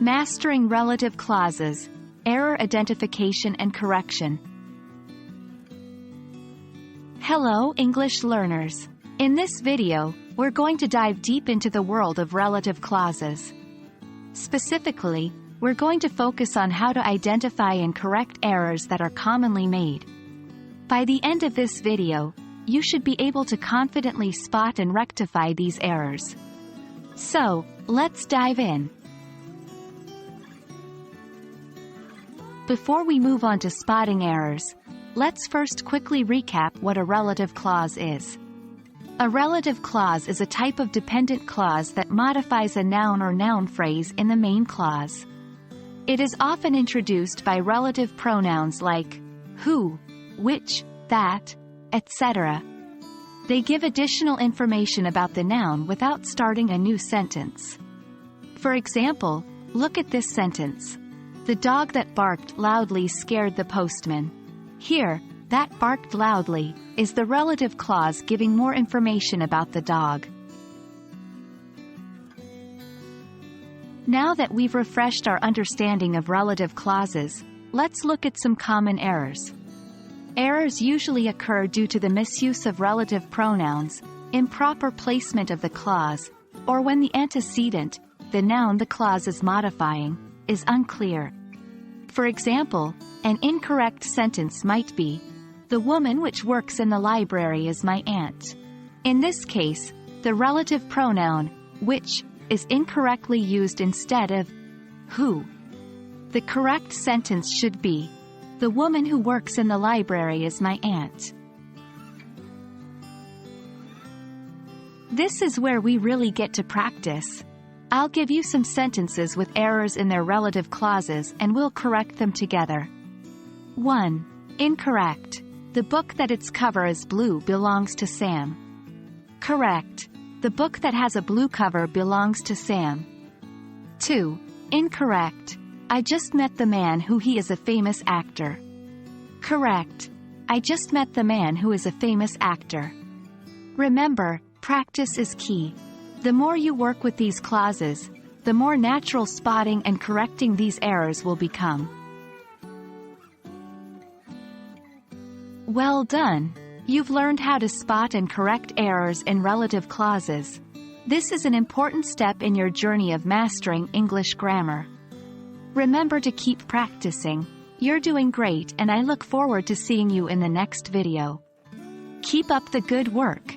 Mastering relative clauses, error identification and correction. Hello, English learners. In this video, we're going to dive deep into the world of relative clauses. Specifically, we're going to focus on how to identify and correct errors that are commonly made. By the end of this video, you should be able to confidently spot and rectify these errors. So, let's dive in. Before we move on to spotting errors, let's first quickly recap what a relative clause is. A relative clause is a type of dependent clause that modifies a noun or noun phrase in the main clause. It is often introduced by relative pronouns like who, which, that, etc. They give additional information about the noun without starting a new sentence. For example, look at this sentence. The dog that barked loudly scared the postman. Here, that barked loudly is the relative clause giving more information about the dog. Now that we've refreshed our understanding of relative clauses, let's look at some common errors. Errors usually occur due to the misuse of relative pronouns, improper placement of the clause, or when the antecedent, the noun the clause is modifying, is unclear. For example, an incorrect sentence might be, "The woman which works in the library is my aunt." In this case, the relative pronoun, which, is incorrectly used instead of who. The correct sentence should be, "The woman who works in the library is my aunt." This is where we really get to practice. I'll give you some sentences with errors in their relative clauses and we'll correct them together. 1. Incorrect. The book that its cover is blue belongs to Sam. Correct. The book that has a blue cover belongs to Sam. 2. Incorrect. I just met the man who he is a famous actor. Correct. I just met the man who is a famous actor. Remember, practice is key. The more you work with these clauses, the more natural spotting and correcting these errors will become. Well done! You've learned how to spot and correct errors in relative clauses. This is an important step in your journey of mastering English grammar. Remember to keep practicing. You're doing great and I look forward to seeing you in the next video. Keep up the good work!